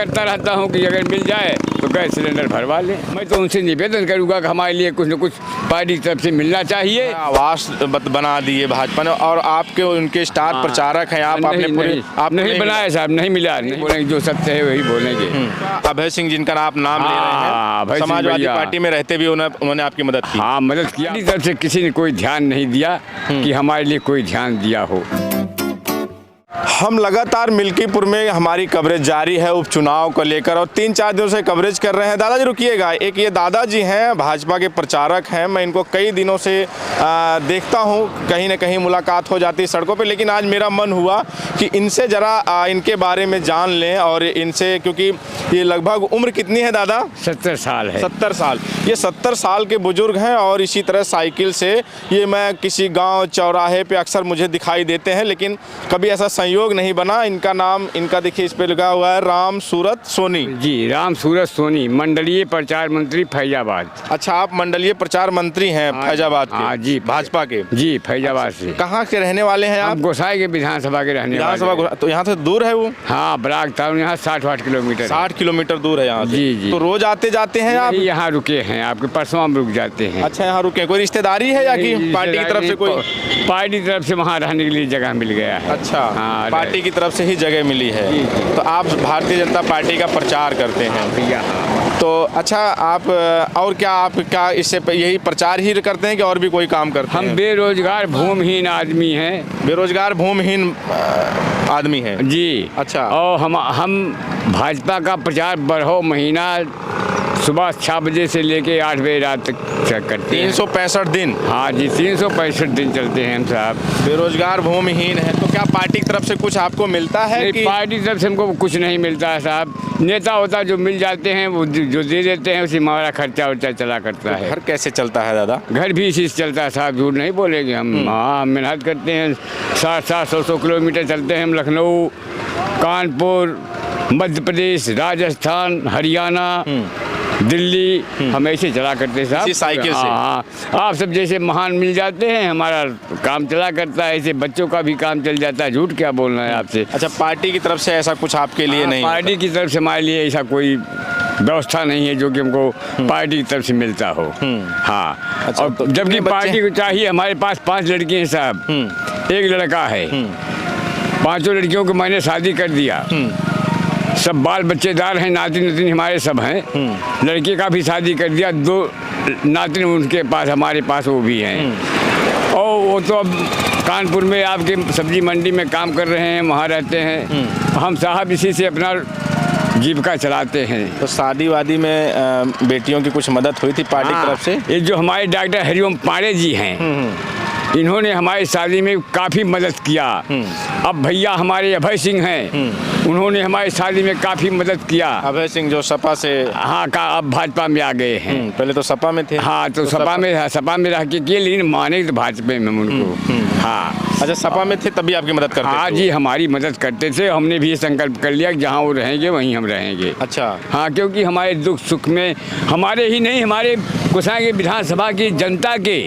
करता रहता हूँ कि अगर मिल जाए तो गैस सिलेंडर भरवा लें। मैं तो उनसे निवेदन करूँगा कि हमारे लिए कुछ न कुछ पार्टी की तरफ से मिलना चाहिए। आवास बना दिए भाजपा ने, और आपके उनके स्टार प्रचारक हैं आप, आपने पूरे आप नहीं बनाया साहब, नहीं मिला, नहीं बोलेंगे, जो सत्य है वही बोलेंगे। अभय सिंह जिनका आप नाम ले रहे हैं, समाजवादी पार्टी में रहते भी उन्होंने आपकी मदद की। हाँ, मदद किया। अपनी तरफ से किसी ने कोई ध्यान नहीं दिया कि हमारे लिए कोई ध्यान दिया हो। हम लगातार मिल्कीपुर में हमारी कवरेज जारी है उपचुनाव को लेकर, और 3-4 दिनों से कवरेज कर रहे हैं। दादाजी रुकिएगा, एक ये दादाजी हैं, भाजपा के प्रचारक हैं, मैं इनको कई दिनों से देखता हूं, कहीं ना कहीं मुलाकात हो जाती है सड़कों पे, लेकिन आज मेरा मन हुआ कि इनसे ज़रा इनके बारे में जान लें, और इनसे, क्योंकि ये लगभग उम्र कितनी है दादा? 70 साल है। 70 साल। ये 70 साल के बुजुर्ग हैं, और इसी तरह साइकिल से ये मैं किसी गाँव चौराहे पर अक्सर मुझे दिखाई देते हैं, लेकिन कभी ऐसा संयोग नहीं बना। इनका नाम, इनका देखिए इस पे लगा हुआ है राम सूरत सोनी जी, राम सूरत सोनी, मंडलीय प्रचार मंत्री फैजाबाद। अच्छा, आप मंडलीय प्रचार मंत्री हैं फैजाबाद के? हाँ जी, भाजपा के जी, फैजाबाद से। कहाँ के रहने वाले हैं आप? गोसाई के विधानसभा के रहने वाले। तो यहाँ से दूर है वो? हाँ, बराग टाउन यहाँ 60-60 किलोमीटर। 60 किलोमीटर दूर है यहाँ से। जी जी। तो रोज आते जाते हैं आप? यहाँ रुके हैं, आपके परसों हम रुक जाते हैं। अच्छा, यहाँ रुके। कोई रिश्तेदारी है या कि पार्टी की तरफ से? कोई पार्टी की तरफ से वहाँ रहने के लिए जगह मिल गया है। अच्छा, हाँ, पार्टी की तरफ से ही जगह मिली है। तो आप भारतीय जनता पार्टी का प्रचार करते हैं भैया? तो अच्छा, आप और क्या, आप क्या इससे यही प्रचार ही करते हैं कि और भी कोई काम करते हैं? हम बेरोजगार भूमिहीन आदमी हैं। बेरोजगार भूमिहीन आदमी हैं जी। अच्छा। और हम भाजपा का प्रचार बढ़ो महीना सुबह 6 बजे से लेके 8 बजे रात तक करते हैं। 365 दिन? हाँ जी, 365 दिन चलते हैं हम साहब। बेरोजगार भूमिहीन है, तो क्या पार्टी की तरफ से कुछ आपको मिलता है? कि पार्टी की तरफ से हमको कुछ नहीं मिलता है साहब। नेता होता जो मिल जाते हैं, वो जो दे देते हैं, उसी हमारा खर्चा वर्चा चला करता है। घर कैसे चलता है दादा? घर भी इसी से चलता है साहब, झूठ नहीं बोलेंगे हम। हाँ, हम मेहनत करते हैं, 60-100 किलोमीटर चलते हैं हम। लखनऊ, कानपुर, मध्य प्रदेश, राजस्थान, हरियाणा, दिल्ली, हम ऐसे चला करते साहब, साइकिल से। हाँ, आप सब जैसे महान मिल जाते हैं, हमारा काम चला करता है, ऐसे बच्चों का भी काम चल जाता है। झूठ क्या बोलना है आपसे। अच्छा, पार्टी की तरफ से ऐसा कुछ आपके लिए नहीं? पार्टी की तरफ से हमारे लिए ऐसा कोई व्यवस्था नहीं है जो कि हमको पार्टी की तरफ से मिलता हो। हाँ। अच्छा, और जबकि पार्टी को चाहिए, हमारे पास 5 लड़की हैं साहब, एक लड़का है। 5 लड़कियों को मैंने शादी कर दिया, सब बाल बच्चेदार हैं, नातिन नतिन हमारे सब हैं। लड़के का भी शादी कर दिया, 2 नातिन उनके पास, हमारे पास वो भी हैं। और वो तो अब कानपुर में आपके सब्जी मंडी में काम कर रहे हैं, वहाँ रहते हैं। हम साहब इसी से अपना जीविका चलाते हैं। तो शादी वादी में बेटियों की कुछ मदद हुई थी पार्टी की तरफ से? ये जो हमारे डॉक्टर हरिओम पांडे जी हैं, इन्होंने हमारी शादी में काफ़ी मदद किया। अब भैया हमारे अभय सिंह हैं, उन्होंने हमारी शादी में काफ़ी मदद किया। अभय सिंह जो सपा से, हाँ, का अब भाजपा में आ गए हैं। पहले तो सपा में थे। हाँ, तो सपा में रह के किए, लेकिन माने तो भाजपा में उनको। हाँ। अच्छा, सपा में थे तभी आपकी मदद करते थे? हाँ जी, हमारी मदद करते थे। हमने भी ये संकल्प कर लिया कि जहाँ वो रहेंगे वहीं हम रहेंगे। अच्छा। हाँ, क्योंकि हमारे दुख सुख में, हमारे ही नहीं, हमारे गोसाई के विधानसभा की जनता के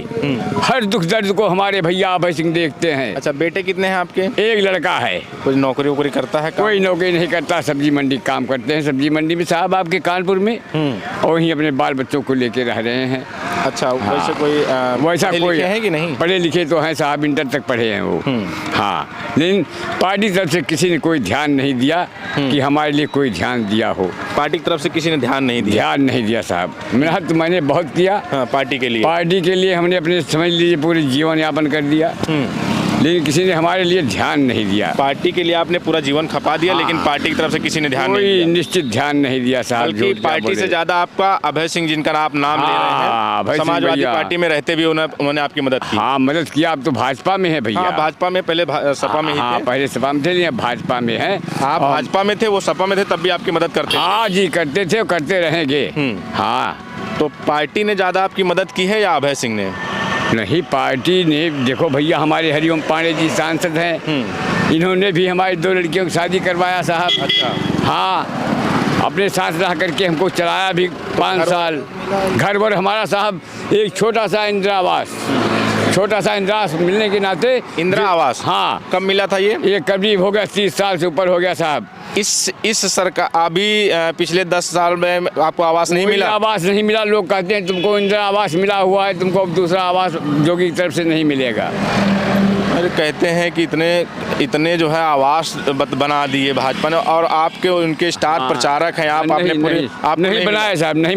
हर दुख दर्द को हमारे भैया अभय सिंह देखते हैं। अच्छा, बेटे कितने हैं आपके? एक लड़का है। कुछ नौकरी वोकरी करता है? कोई नौकरी नहीं करता, सब्जी मंडी काम करते हैं, सब्जी मंडी में साहब आपके कानपुर में, और वहीं अपने बाल बच्चों को लेके रह रहे हैं। अच्छा। हाँ। वैसे कोई वैसा कोई है कि नहीं? पढ़े लिखे तो हैं साहब, इंटर तक पढ़े हैं वो। हाँ, लेकिन पार्टी की तरफ से किसी ने कोई ध्यान नहीं दिया कि हमारे लिए कोई ध्यान दिया हो। पार्टी की तरफ से किसी ने ध्यान नहीं दिया? ध्यान नहीं दिया साहब। मेहनत मैंने बहुत किया। हाँ, पार्टी के लिए। पार्टी के लिए हमने अपने समझ लीजिए पूरे जीवन यापन कर दिया, लेकिन किसी ने हमारे लिए ध्यान नहीं दिया। पार्टी के लिए आपने पूरा जीवन खपा दिया, लेकिन पार्टी की तरफ से किसी ने ध्यान नहीं दिया। कोई निश्चित ध्यान नहीं दिया साहब। बल्कि पार्टी से ज्यादा आपका अभय सिंह, जिनका आप नाम ले रहे हैं, समाजवादी पार्टी में रहते भी उन्होंने आपकी मदद की। हाँ, मदद किया। अब तो भाजपा में है भैया। हाँ, भाजपा में, पहले सपा में ही थे। पहले सपा में थे, भाजपा में है। आप भाजपा में थे, वो सपा में थे, तब भी आपकी मदद करते? हाँ जी, करते थे और करते रहेंगे। हाँ। तो पार्टी ने ज्यादा आपकी मदद की है या अभय सिंह ने? नहीं, पार्टी ने, देखो भैया हमारे हरिओम पांडे जी सांसद हैं, इन्होंने भी हमारी 2 लड़कियों की शादी करवाया साहब। अच्छा। हाँ, अपने साथ रह करके हमको चलाया भी 5 साल। घर वर हमारा साहब एक छोटा सा इंदिरा आवास, मिलने के नाते। इंदिरा आवास? हाँ। कब मिला था ये? करीब हो गया 30 साल से ऊपर हो गया साहब। इस सरकार अभी पिछले 10 साल में आपको आवास नहीं कोई मिला? आवास नहीं मिला। लोग कहते हैं तुमको इंदिरा आवास मिला हुआ है, तुमको अब दूसरा आवास योगी की तरफ से नहीं मिलेगा। अरे कहते हैं कि इतने जो है आवास बना दिए भाजपा ने, और आपके उनके स्टार प्रचारक हैं आप। आपने पूरे आप नहीं बनाया साहब, नहीं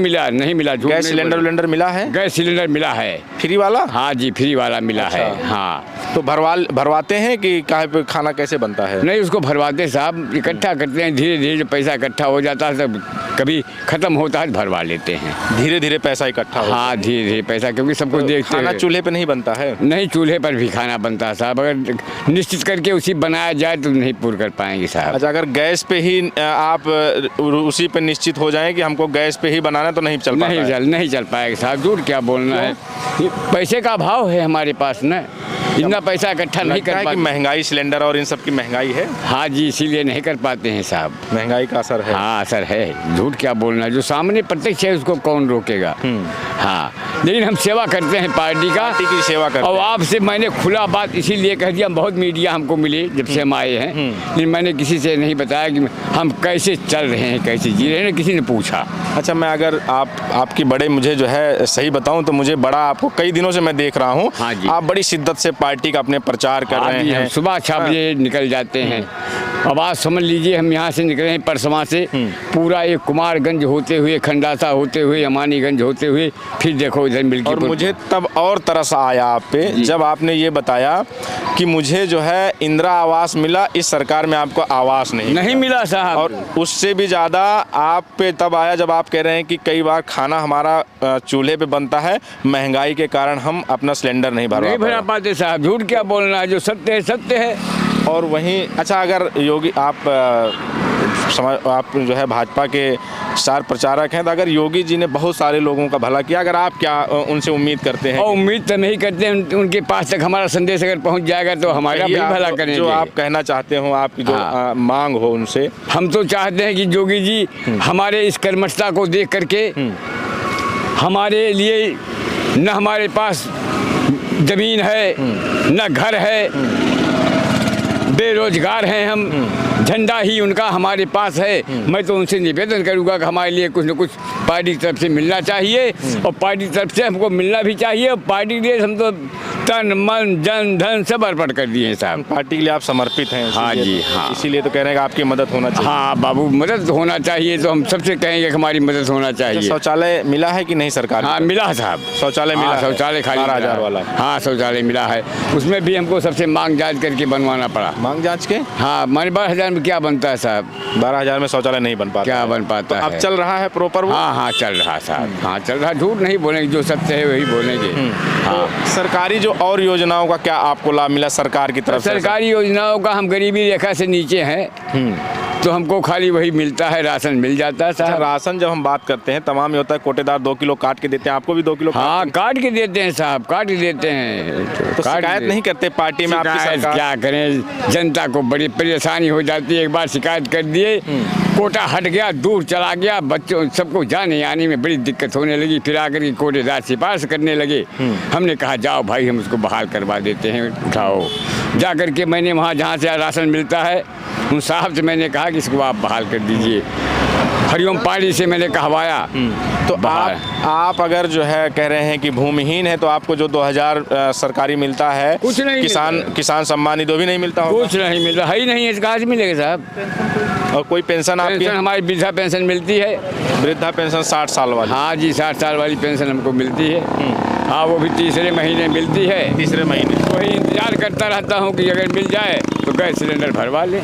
मिला। गैस सिलेंडर मिला है? गैस सिलेंडर मिला है। फ्री वाला? हाँ जी, फ्री वाला मिला है। हाँ, तो भरवाते हैं कि कहाँ पे खाना कैसे बनता है? नहीं, उसको भरवाते साहब, इकट्ठा करते हैं। धीरे धीरे जो पैसा इकट्ठा हो जाता है, तब कभी खत्म होता है भरवा लेते हैं। धीरे धीरे पैसा इकट्ठा होता है? हाँ, धीरे धीरे पैसा, क्योंकि सबको देखते खाना हैं। चूल्हे पे नहीं बनता है? नहीं, चूल्हे पर भी खाना बनता है साहब। अगर निश्चित करके उसी बनाया जाए तो नहीं पूरा कर पाएंगे साहब। अच्छा, अगर गैस पे ही आप उसी पे निश्चित हो जाएं कि हमको गैस पे ही बनाना, तो नहीं चल पाएगा? नहीं चल पाएगा साहब। झूठ क्या बोलना है, ये पैसे का अभाव है हमारे पास ना, इतना पैसा इकट्ठा नहीं कर पाते। महंगाई, सिलेंडर और इन सब की महंगाई है। हाँ जी, इसीलिए नहीं कर पाते हैं साहब। महंगाई का असर है? हाँ, असर है। झूठ क्या बोलना, जो सामने प्रत्यक्ष है उसको कौन रोकेगा। हाँ, लेकिन हम सेवा करते हैं पार्टी की सेवा करते और हैं। आपसे मैंने खुला बात इसीलिए कह दिया, बहुत मीडिया हमको मिली जब से हम आए हैं, लेकिन मैंने किसी से नहीं बताया कि हम कैसे चल रहे हैं, कैसे जी रहे हैं, किसी ने पूछा। अच्छा, मैं अगर आपकी बड़े मुझे जो है सही बताऊं तो मुझे बड़ा आपको कई दिनों से मैं देख रहा हूं। हाँ जी। आप बड़ी शिद्दत से पार्टी का अपने प्रचार कर रहे हैं। सुबह 6 बजे निकल जाते हैं। अब आज समझ लीजिए हम यहाँ से निकले हैं परसमा से, पूरा ये कुमारगंज होते हुए, खंडासा होते हुए, अमानीगंज होते हुए, फिर देखो इधर मिल्की। और मुझे तब और तरस आया आप पे जब आपने ये बताया कि मुझे जो है इंदिरा आवास मिला, इस सरकार में आपको आवास नहीं मिला साहब। और उससे भी ज़्यादा आप पे तब आया जब आप कह रहे हैं कि कई बार खाना हमारा चूल्हे पे बनता है, महंगाई के कारण हम अपना सिलेंडर नहीं भरा पाते साहब। झूठ क्या बोलना है, जो सत्य है सत्य है। और वहीं अच्छा, अगर योगी आप जो है भाजपा के स्टार प्रचारक हैं, तो अगर योगी जी ने बहुत सारे लोगों का भला किया, अगर आप क्या उनसे उम्मीद करते हैं? और उम्मीद तो नहीं करते हैं, उनके पास तक हमारा संदेश अगर पहुंच जाएगा तो हमारा भी भला करेंगे। जो आप कहना चाहते हो, आपकी जो मांग हो उनसे? हम तो चाहते हैं कि योगी जी हमारे इस कर्मठता को देख करके हमारे लिए, न हमारे पास जमीन है, न घर है, बेरोजगार हैं हम, झंडा ही उनका हमारे पास है। मैं तो उनसे निवेदन करूंगा कि हमारे लिए कुछ न कुछ पार्टी की तरफ से मिलना चाहिए, और पार्टी की तरफ से हमको मिलना भी चाहिए। और पार्टी के लिए हम तो तन मन जन धन सब अर्पण कर दिए हैं साहब। पार्टी के लिए आप समर्पित हैं? हाँ जी, हाँ। इसीलिए तो कह रहे हैं कि आपकी मदद होना चाहिए। हाँ बाबू, मदद होना चाहिए, तो हम सबसे कहेंगे कि हमारी मदद होना चाहिए। शौचालय मिला है कि नहीं सरकार? हाँ, मिला साहब, शौचालय मिला। शौचालय खाली 12,000 वाला? हाँ, शौचालय मिला है। उसमें भी हमको सबसे मांग जांच करके बनवाना पड़ा। मांग जांच के? हाँ, हमारे 12,000 में क्या बनता है साहब? 12,000 में शौचालय नहीं बन पाता? क्या बन पाता है? अब चल रहा है प्रॉपर वो? हाँ, चल रहा साहब। हाँ, चल रहा। झूठ नहीं बोलेंगे, जो सत्य है वही बोलेंगे। हाँ। तो सरकारी जो और योजनाओं का क्या आपको लाभ मिला सरकार की तरफ से? सरकारी योजनाओं का, हम गरीबी रेखा से नीचे हैं, तो हमको खाली वही मिलता है, राशन मिल जाता है साहब। राशन जब हम बात करते हैं, तमाम ये होता है कोटेदार 2 किलो काट के देते हैं, आपको भी 2 किलो? हाँ, काट के देते हैं साहब, काट के देते हैं। तो शिकायत नहीं करते पार्टी में आपकी सरकार? क्या करें, जनता को बड़ी परेशानी हो जाती है। एक बार शिकायत कर दिए, कोटा हट गया, दूर चला गया, बच्चों सबको जाने आने में बड़ी दिक्कत होने लगी। फिर आकर के कोटेदार सिफारिश करने लगे। हमने कहा जाओ भाई, हम उसको बहाल करवा देते हैं, उठाओ। जा कर के मैंने वहाँ जहाँ से राशन मिलता है, उन साहब से मैंने कहा कि इसको आप बहाल कर दीजिए। हरिओम पार्टी से मैंने कहवाया। तो आप अगर जो है कह रहे हैं कि भूमिहीन है, तो आपको जो 2,000 सरकारी मिलता है, कुछ नहीं, किसान सम्मान निधि भी नहीं मिलता होगा? कुछ नहीं मिल रहा, है ही नहीं है। कहाँ से मिलेगा साहब? और कोई पेंशन आपकी? हमारी वृद्धा पेंशन मिलती है। वृद्धा पेंशन 60 साल वाली? हाँ जी, 60 साल वाली पेंशन हमको मिलती है। हाँ, वो भी तीसरे महीने मिलती है। तीसरे महीने? वही इंतजार करता रहता हूँ कि अगर मिल जाए तो गैस सिलेंडर भरवा लें।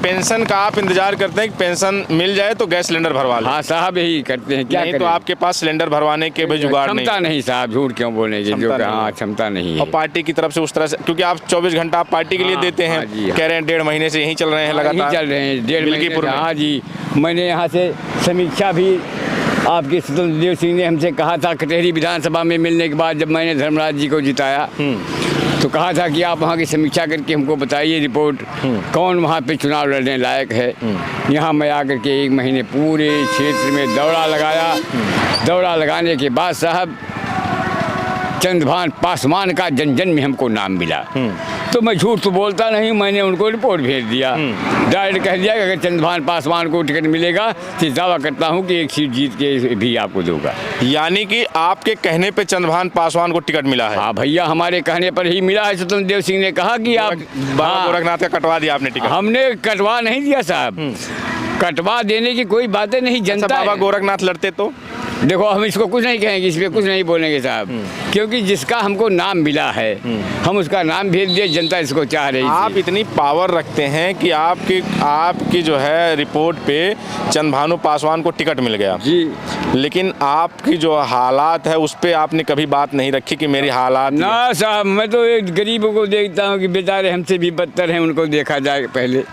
पेंशन का आप इंतजार करते हैं कि पेंशन मिल जाए तो गैस सिलेंडर भरवा लें? हाँ साहब, यही करते हैं। क्या नहीं तो आपके पास सिलेंडर भरवाने के भी जुगाड़ नहीं? क्षमता नहीं साहब, झूठ क्यों बोलेंगे, जो हाँ, क्षमता नहीं है। और पार्टी की तरफ से उस तरह से, क्योंकि आप 24 घंटा आप पार्टी के लिए देते हैं। कह रहे हैं 1.5 महीने से यहीं चल रहे हैं लगातार? चल रहे हैं 1.5 महीने। हाँ जी, मैंने यहाँ से समीक्षा भी आपके स्वतंत्र देव सिंह ने हमसे कहा था कटहरी विधानसभा में मिलने के बाद, जब मैंने धर्मराज जी को जिताया, तो कहा था कि आप वहाँ की समीक्षा करके हमको बताइए रिपोर्ट, कौन वहाँ पे चुनाव लड़ने लायक है। यहाँ मैं आकर के 1 महीने पूरे क्षेत्र में दौड़ा लगाया। दौड़ा लगाने के बाद साहब चंद्रभान पासवान का जन जन में हमको नाम मिला। तो मैं झूठ तो बोलता नहीं, मैंने उनको रिपोर्ट भेज दिया, डायरेक्ट कह दिया कि अगर चंद्रभान पासवान को टिकट मिलेगा तो दावा करता हूँ कि एक सीट जीत के भी आपको दूंगा। यानी कि आपके कहने पे चंद्रभान पासवान को टिकट मिला है? हाँ भैया, हमारे कहने पर ही मिला है। स्वतंत्र देव सिंह ने कहा कि आप बाबा गोरखनाथ का कटवा दिया आपने टिकट? हमने कटवा नहीं दिया साहब, कटवा देने की कोई बातें नहीं। जनता बाबा गोरखनाथ लड़ते तो देखो, हम इसको कुछ नहीं कहेंगे, इस पर कुछ नहीं बोलेंगे साहब, क्योंकि जिसका हमको नाम मिला है हम उसका नाम भेज दिए, जनता इसको चाह रही थी। आप इतनी पावर रखते हैं कि आपकी जो है रिपोर्ट पे चंद्रभानु पासवान को टिकट मिल गया जी, लेकिन आपकी जो हालात है उस पे आपने कभी बात नहीं रखी कि मेरी हालात ना साहब। मैं तो एक गरीबों को देखता हूँ कि बेचारे हमसे भी बदतर हैं, उनको देखा जाए पहले।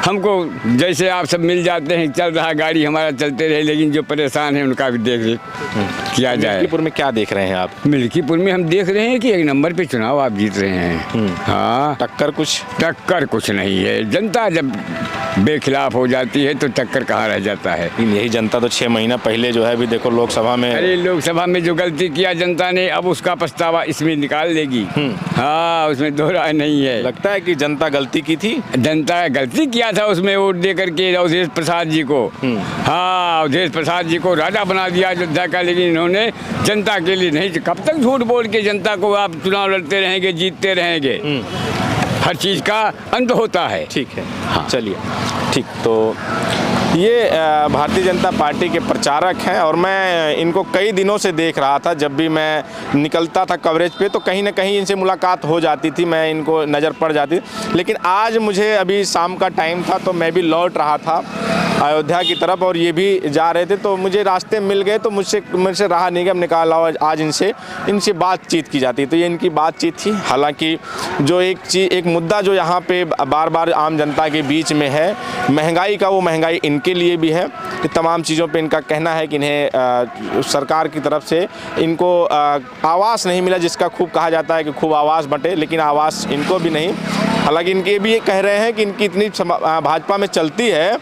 हमको जैसे आप सब मिल जाते हैं, चल रहा गाड़ी हमारा चलते रहे, लेकिन जो परेशान है उनका भी देख रेख किया जाए। मिल्कीपुर में क्या देख रहे हैं आप? मिल्कीपुर में हम देख रहे हैं कि एक नंबर पे चुनाव आप जीत रहे हैं। हाँ, टक्कर कुछ नहीं है। जनता जब बेखिलाफ हो जाती है तो टक्कर कहाँ रह जाता है। यही जनता तो 6 महीना पहले जो है अभी देखो लोकसभा में, अरे लोकसभा में जो गलती किया जनता ने, अब उसका पछतावा इसमें निकाल लेगी। हाँ, उसमें दो राय नहीं है। लगता है कि जनता गलती की थी? जनता गलती किया था उसमें वोट दे करके अवधेश प्रसाद जी को। हाँ, अवधेश प्रसाद जी को राजा बना दिया अयोध्या का, लेकिन इन्होंने जनता के लिए नहीं। कब तक झूठ बोल के जनता को आप चुनाव लड़ते रहेंगे, जीतते रहेंगे? हर चीज़ का अंत होता है। ठीक है, हाँ चलिए ठीक। तो ये भारतीय जनता पार्टी के प्रचारक हैं और मैं इनको कई दिनों से देख रहा था। जब भी मैं निकलता था कवरेज पे तो कहीं ना कहीं इनसे मुलाकात हो जाती थी, मैं इनको नज़र पड़ जाती। लेकिन आज मुझे अभी शाम का टाइम था तो मैं भी लौट रहा था अयोध्या की तरफ और ये भी जा रहे थे, तो मुझे रास्ते मिल गए तो मुझसे रहा नहीं गया। हमने कहा लाओ आज इनसे बातचीत की जाती। तो ये इनकी बातचीत थी। हालांकि जो एक मुद्दा जो यहाँ पे बार बार आम जनता के बीच में है, महंगाई का, वो महंगाई इनके लिए भी है। ये तमाम चीज़ों पे इनका कहना है कि इन्हें सरकार की तरफ से इनको आवास नहीं मिला, जिसका खूब कहा जाता है कि खूब आवास बंटे, लेकिन आवास इनको भी नहीं। हालांकि इनके भी ये कह रहे हैं कि इनकी इतनी भाजपा में चलती है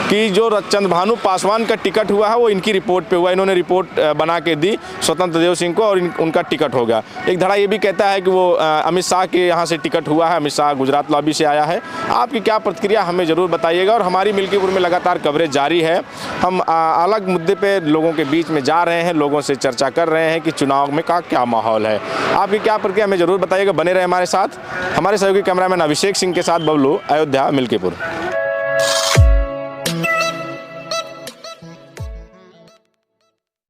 कि जो चंद्रभानु पासवान का टिकट हुआ है वो इनकी रिपोर्ट पे हुआ। इन्होंने रिपोर्ट बना के दी स्वतंत्र देव सिंह को और उनका टिकट हो गया। एक धड़ा ये भी कहता है कि वो अमित शाह के यहाँ से टिकट हुआ है, अमित शाह गुजरात लॉबी से आया है। आपकी क्या प्रतिक्रिया हमें ज़रूर बताइएगा। और हमारी मिल्कीपुर में लगातार कवरेज जारी है। हम अलग मुद्दे पे लोगों के बीच में जा रहे हैं, लोगों से चर्चा कर रहे हैं कि चुनाव में का क्या माहौल है। आपकी क्या प्रतिक्रिया हमें ज़रूर बताइएगा। बने रहे हमारे साथ। हमारे सहयोगी कैमरामैन अभिषेक सिंह के साथ बबलू, अयोध्या, मिल्कीपुर।